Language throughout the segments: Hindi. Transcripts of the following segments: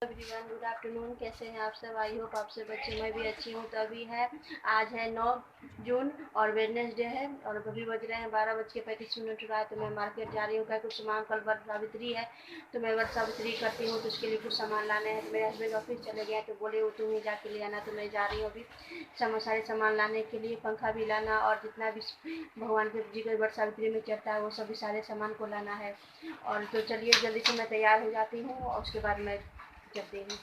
Everyone, good afternoon. कैसे हैं आप सब? आई होप आप सब अच्छे। मैं भी अच्छी हूँ। तो अभी है, आज है 9 जून और वेडनेसडे है और अभी बज रहे हैं 12:35 हो रहा है। तो मैं मार्केट जा रही हूँ। क्या कुछ सामान, कल वट सावित्री है तो मैं वट सावित्री करती हूँ, तो उसके लिए कुछ सामान लाने हैं। तो मेरे हस्बैंड ऑफिस चले गए तो बोले वो तुम ही जाके ले आना। तो मैं जा रही हूँ अभी सारे सामान लाने के लिए। पंखा भी लाना और जितना भी भगवान के जी का वट सावित्री में चढ़ता है वो सभी सारे सामान को लाना है। और तो चलिए जल्दी से मैं तैयार हो जाती हूँ और उसके बाद मैं चलती हूँ।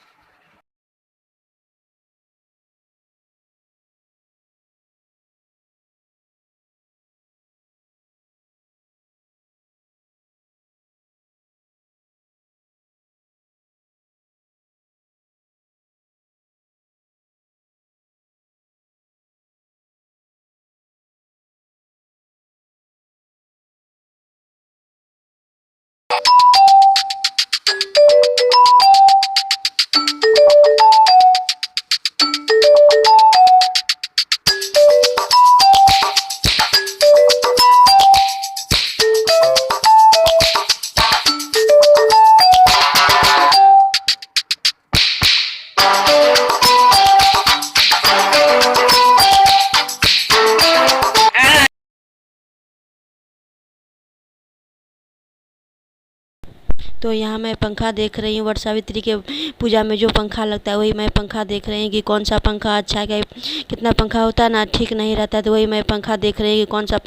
तो यहाँ मैं पंखा देख रही हूँ। वट सावित्री के पूजा में जो पंखा लगता है वही मैं पंखा देख रही हूँ कि कौन सा पंखा अच्छा है। कितना पंखा होता है ना, ठीक नहीं रहता है, तो वही मैं पंखा देख रही हूँ कि कौन सा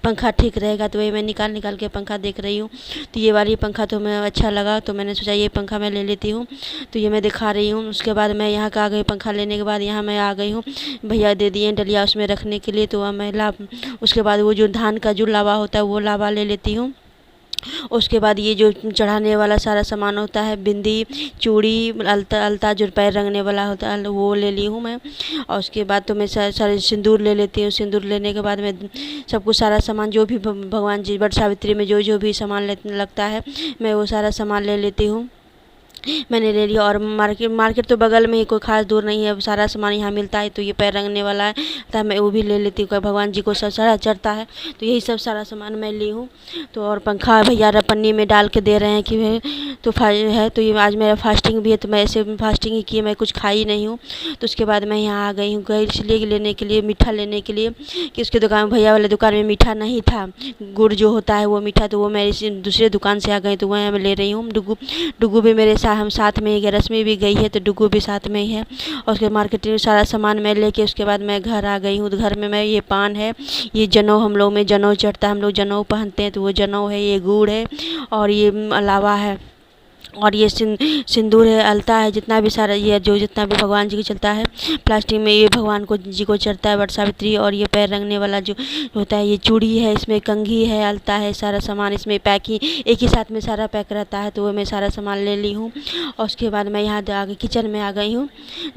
पंखा ठीक रहेगा। तो वही मैं निकाल निकाल के पंखा देख रही हूँ। तो ये वाली पंखा तो मैं अच्छा लगा तो मैंने सोचा ये पंखा मैं ले लेती हूँ। तो ये मैं दिखा रही हूँ। उसके बाद मैं यहाँ का आ गई। पंखा लेने के बाद यहाँ मैं आ गई हूँ। भैया दे दिए डलिया उसमें रखने के लिए। तो अब मैं उसके बाद वो जो धान का जो लावा होता है वो लावा ले लेती हूँ। उसके बाद ये जो चढ़ाने वाला सारा सामान होता है, बिंदी, चूड़ी, अलता अलता जो पैर रंगने वाला होता है वो ले ली हूँ मैं। और उसके बाद तो मैं सारे सिंदूर ले लेती हूँ। सिंदूर लेने के बाद मैं सब कुछ सारा सामान जो भी भगवान जी वट सावित्री में जो जो भी सामान लगता है मैं वो सारा सामान ले लेती हूँ। मैंने ले लिया। और मार्केट मार्केट तो बगल में ही, कोई खास दूर नहीं है, सारा सामान यहाँ मिलता है। तो ये पैर रंगने वाला है तो मैं वो भी ले लेती हूँ। भगवान जी को सारा चढ़ता है तो यही सब सारा सामान मैं ली हूँ। तो और पंखा भैया पन्नी में डाल के दे रहे हैं कि तो है। तो ये आज मेरा फास्टिंग भी है तो मैं ऐसे फास्टिंग ही की, मैं कुछ खाई नहीं हूँ। तो उसके बाद मैं यहाँ आ गई हूँ, गई इसलिए लेने के लिए, मीठा लेने के लिए, कि उसके दुकान, भैया वाले दुकान में मीठा नहीं था। गुड़ जो होता है वो मीठा, तो वो मैं इसी दूसरे दुकान से आ गई तो वहाँ मैं ले रही हूँ। डुगू डुगू भी मेरे साथ, हम साथ में ही गए। रश्मि भी गई है तो डुगू भी साथ में ही है। और उसके मार्केटिंग में सारा सामान मैं लेके उसके बाद मैं घर आ गई हूँ। तो घर में मैं ये पान है, ये जनेऊ, हम लोग में जनेऊ चढ़ता है, हम लोग जनेऊ पहनते हैं तो वो जनेऊ है, ये गुड़ है और ये अलावा है और ये सिंदूर है, अलता है, जितना भी सारा ये जो जितना भी भगवान जी को चलता है प्लास्टिक में, ये भगवान को जी को चढ़ता है वट सावित्री। और ये पैर रंगने वाला जो होता है, ये चूड़ी है, इसमें कंघी है, अलता है, सारा सामान इसमें पैक ही एक ही साथ में सारा पैक रहता है। तो वो मैं सारा सामान ले ली हूँ। और उसके बाद मैं यहाँ आ गई, किचन में आ गई हूँ।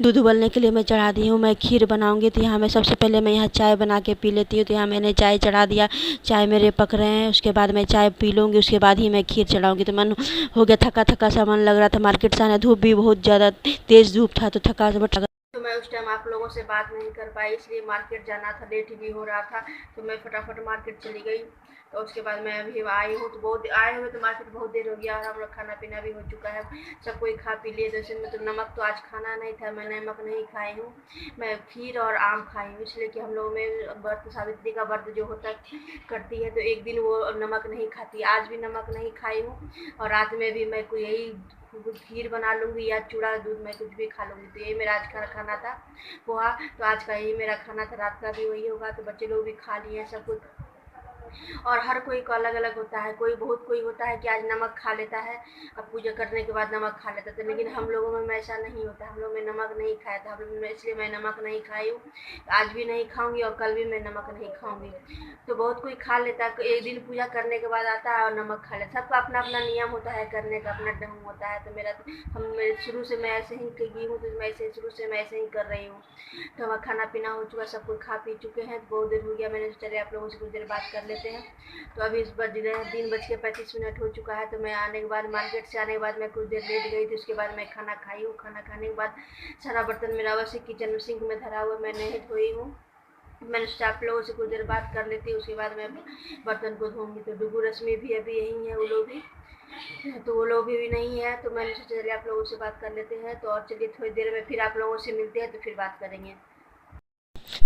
दूध उबलने के लिए मैं चढ़ा दी हूँ। मैं खीर बनाऊँगी तो यहाँ मैं सबसे पहले मैं यहाँ चाय बना के पी लेती हूँ। तो यहाँ मैंने चाय चढ़ा दिया, चाय मेरे पक रहे हैं। उसके बाद मैं चाय पी लूँगी, उसके बाद ही मैं खीर चढ़ाऊँगी। तो मन हो गया, थका थका सा मन लग रहा था। मार्केट से आना, धूप भी बहुत ज़्यादा तेज़ धूप था तो थका बहुत लगा। तो मैं उस टाइम आप लोगों से बात नहीं कर पाई, इसलिए मार्केट जाना था, लेट भी हो रहा था। तो मैं फटाफट मार्केट चली गई। तो उसके बाद मैं अभी आई हूँ। तो बहुत आए हुए तो मार्केट बहुत देर हो गया और हम लोग खाना पीना भी हो चुका है, सब कोई खा पी लिए। जैसे में तो नमक तो आज खाना नहीं था, मैं नमक नहीं खाई हूँ। मैं खीर और आम खाई हूँ, इसलिए कि हम लोग में व्रत, सावित्री का व्रत जो होता करती है तो एक दिन वो नमक नहीं खाती। आज भी नमक नहीं खाई हूँ। और रात में भी मैं कोई यही खीर बना लूँगी या चूड़ा दूध में कुछ भी खा लूँगी। तो यही मेरा आज का खाना था, पोहा। तो आज का यही मेरा खाना था, रात का भी वही होगा। तो बच्चे लोग भी खा लिए सब कुछ। और हर कोई का अलग अलग होता है। कोई बहुत कोई होता है कि आज नमक खा लेता है, अब पूजा करने के बाद नमक खा लेता था, लेकिन हम लोगों में ऐसा नहीं होता। हम लोग में नमक नहीं खाया था, हम लोग में, इसलिए मैं नमक नहीं खाई हूँ। आज भी नहीं खाऊंगी और कल भी मैं नमक नहीं खाऊंगी। तो बहुत कोई खा लेता है, एक दिन पूजा करने के बाद आता है और नमक खा लेता है। सबका अपना अपना नियम होता है, करने का अपना ढंग होता है। तो मेरे शुरू से मैं ऐसे ही की हूँ, तो मैं ऐसे शुरू से मैं ऐसे ही कर रही हूँ। तो हमारा खाना पीना हो चुका, सब कोई खा पी चुके हैं। तो बहुत देर हो गया, मैंने चले आप लोगों से कुछ देर बात कर लेते हैं। तो अभी बज रहे हैं 3:35 हो चुका है। तो मैं आने के बाद, मार्केट से आने के बाद मैं कुछ देर लेट गई थी। उसके बाद मैं खाना खाई हूँ। खाना खाने के बाद सारा बर्तन मेरा वैसे किचन में सिंक में धरा हुआ, मैं नहीं धोई हूँ। मैंने सोचा आप लोगों से कुछ देर बात कर लेती हूँ, उसके बाद मैं बर्तन को धोऊंगी। तो डुगू रश्मि भी अभी यही है, वो लोग भी तो वो लोग भी नहीं है, तो मैंने सोचा चलिए आप लोगों से बात कर लेते हैं। तो और चलिए थोड़ी देर में फिर आप लोगों से मिलते हैं, तो फिर बात करेंगे।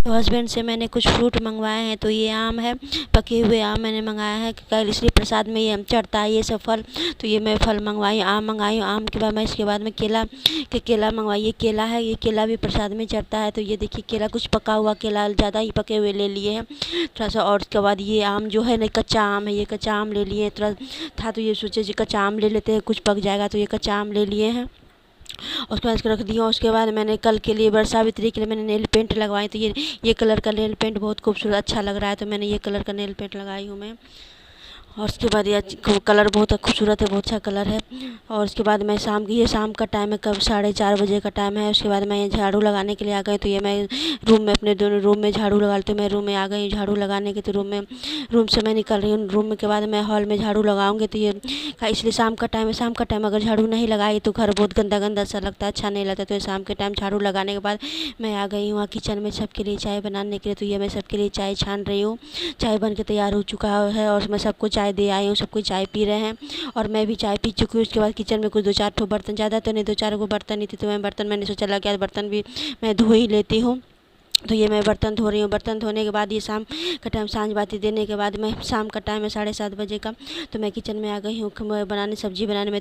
तो हस्बैंड से मैंने कुछ फ्रूट मंगवाए हैं। तो ये आम है, पके हुए आम मैंने मंगाया है, कल इसलिए प्रसाद में ये चढ़ता है ये सब फल। तो ये मैं फल मंगवाई, आम मंगाई हूँ। आम के बाद मैं इसके बाद में केला मंगवाई। ये केला है, ये केला भी प्रसाद में चढ़ता है। तो ये देखिए केला, कुछ पका हुआ केला ज़्यादा ही पके हुए ले लिए हैं थोड़ा सा। और उसके बाद ये आम जो है ना, कच्चा आम है, ये कच्चा आम ले लिए थोड़ा था। तो ये सोचे जी कच्चा आम ले लेते हैं, कुछ पक जाएगा। तो ये कच्चा आम ले लिए हैं, उसके बाद इसको रख दिया। उसके बाद मैंने कल के लिए वर्षा सावित्री के लिए मैंने नेल पेंट लगवाई। तो ये कलर का नेल पेंट बहुत खूबसूरत अच्छा लग रहा है, तो मैंने ये कलर का नेल पेंट लगाई हूँ मैं। और उसके बाद ये कलर बहुत खूबसूरत है, बहुत अच्छा कलर है। और उसके बाद मैं शाम का टाइम है, कब 4:30 बजे का टाइम है। उसके बाद मैं ये झाड़ू लगाने के लिए आ गई। तो ये मैं रूम में, अपने दोनों रूम में झाड़ू लगा लेती हूँ। मैं रूम में आ गई झाड़ू लगाने के। तो रूम से मैं निकल रही हूँ। रूम के बाद मैं हॉल में झाड़ू लगाऊंगी। तो ये इसलिए शाम का टाइम है, शाम का टाइम अगर झाड़ू नहीं लगाई तो घर बहुत गंदा गंदा सा लगता है, अच्छा नहीं लगता। तो ये शाम के टाइम झाड़ू लगाने के बाद मैं आ गई हूँ किचन में सबके लिए चाय बनाने के लिए। तो ये मैं सबके लिए चाय छान रही हूँ। चाय बन के तैयार हो चुका है और मैं सबको चाय दे आई हूँ, सबको चाय पी रहे हैं और मैं भी चाय पी चुकी हूँ। उसके बाद किचन में कुछ 2-4 ठो बर्तन, ज़्यादा तो नहीं, 2-4 गो बर्तन ही थे। तो मैंने सोचा लगा कि बर्तन भी मैं धो ही लेती हूँ। तो ये मैं बर्तन धो रही हूँ। बर्तन धोने के बाद ये शाम का टाइम, सांझ बाती देने के बाद मैं, शाम का टाइम है 7:30 बजे का। तो मैं किचन में आ गई हूँ सब्जी बनाने में।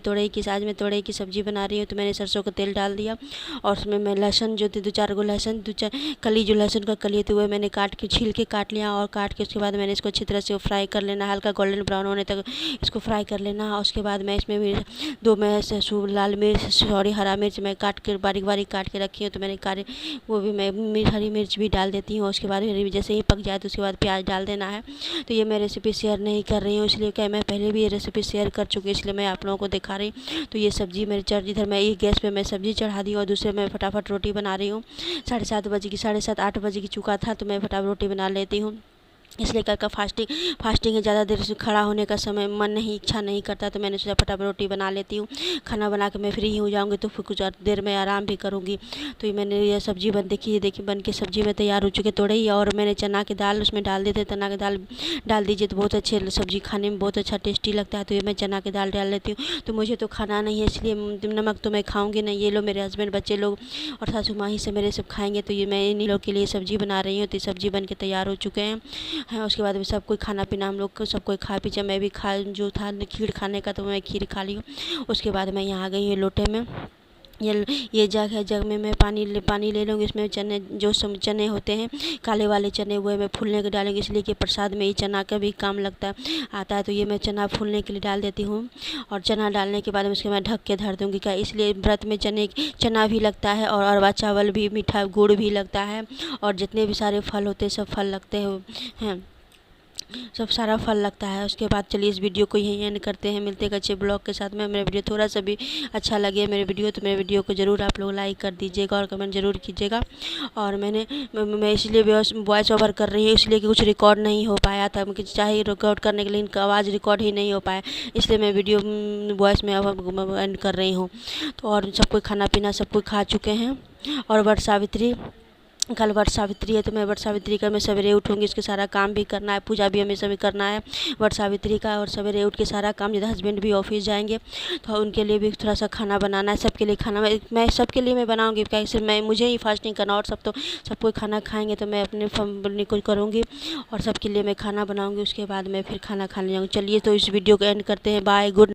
आज मैं तोरई की सब्जी बना रही हूँ। तो मैंने सरसों का तेल डाल दिया और उसमें मैं लहसुन जो थी 2-4 गो लहसुन, 2-4 कली, जो लहसुन का कली थी वो मैंने छील के काट लिया। और काट के उसके बाद मैंने इसको अच्छी तरह से फ्राई कर लेना, हल्का गोल्डन ब्राउन होने तक इसको फ्राई कर लेना। और उसके बाद मैं इसमें भी लाल मिर्च, हरा मिर्च मैं काट के बारीक बारीक काट के रखी हूँ। तो मैंने वो भी मैं हरी मिर्च भी डाल देती हूँ। उसके बाद जैसे ही पक जाए तो उसके बाद प्याज डाल देना है। तो ये मैं रेसिपी शेयर नहीं कर रही हूँ, इसलिए क्या मैं पहले भी ये रेसिपी शेयर कर चुकी हूँ, इसलिए मैं आप लोगों को दिखा रही हूँ। तो ये सब्जी मेरे इधर मैं एक गैस पे मैं सब्जी चढ़ा दी और दूसरे में फटाफट रोटी बना रही हूँ। 7:30 बजे की, 8 बजे की चुका था। तो मैं फटाफट रोटी बना लेती हूँ, इसलिए का फास्टिंग है, ज़्यादा देर से खड़ा होने का समय इच्छा नहीं करता। तो मैंने सोचा फटाफट रोटी बना लेती हूँ। खाना बना के मैं फ्री हो जाऊँगी तो फिर कुछ देर में आराम भी करूँगी। तो ये मैंने ये सब्जी देखिए बन के सब्जी में तैयार हो चुके तोरई। और मैंने चना की दाल उसमें डाल देते, चना की दाल डाल दीजिए तो बहुत अच्छे सब्जी खाने में बहुत अच्छा टेस्टी लगता है। तो ये मैं चना की दाल डाल लेती हूँ। तो मुझे तो खाना नहीं है, इसलिए नमक तो मैं खाऊँगी नहीं। ये लोग मेरे हस्बैंड, बच्चे लोग और सासू माँ ही से मेरे सब खाएँगे। तो ये मैं इन्हीं लोग के लिए सब्जी बना रही हूँ। तो सब्जी बन के तैयार हो चुके हैं। उसके बाद में सब कोई खाना पीना, हम लोग को सब कोई खा पी जाए। मैं भी जो था खीर खाने का, तो मैं खीर खा ली हूँ। उसके बाद मैं यहाँ आ गई हूँ लोटे में। ये जग है, जग में मैं पानी ले लूँगी। इसमें चने होते हैं काले वाले चने, वो मैं फूलने के डालेंगे, इसलिए कि प्रसाद में ये चना का भी काम आता है। तो ये मैं चना फूलने के लिए डाल देती हूँ। और चना डालने के बाद में उसके मैं ढक के धर दूँगी। क्या इसलिए व्रत में चना भी लगता है और अरवा चावल भी, मीठा गुड़ भी लगता है और जितने भी सारे फल होते हैं सब फल लगते हैं, सब सारा फल लगता है। उसके बाद चलिए इस वीडियो को यहीं एंड करते हैं। मिलते हैं अच्छे ब्लॉग के साथ में। मेरा वीडियो थोड़ा सा भी अच्छा लगे मेरे वीडियो को ज़रूर आप लोग लाइक कर दीजिएगा और कमेंट ज़रूर कीजिएगा। और मैं इसलिए वॉइस ओवर कर रही हूँ, इसलिए कि कुछ रिकॉर्ड नहीं हो पाया था। मुझे चाहे रिकॉर्ड करने के लिए इनका आवाज़ रिकॉर्ड ही नहीं हो पाया, इसलिए मैं वीडियो वॉइस में अब एंड कर रही हूँ। तो और सब कोई खाना पीना सब कोई खा चुके हैं। और कल वट सावित्री है, तो मैं वट सावित्री का मैं सवेरे उठूँगी, इसके सारा काम भी करना है, पूजा भी हमें सभी करना है वट सावित्री का। और सवेरे उठ के सारा काम, जैसे हस्बैंड भी ऑफिस जाएंगे तो उनके लिए भी थोड़ा सा खाना बनाना है। सबके लिए खाना मैं सबके लिए मैं बनाऊँगी, कैसे मुझे ही फास्टिंग करना और सब कोई खाना खाएंगे तो मैं अपने फैमिली को करूँगी और सबके लिए मैं खाना बनाऊँगी। उसके बाद मैं फिर खाना खाने जाऊँगी। चलिए तो इस वीडियो को एंड करते हैं। Bye, good.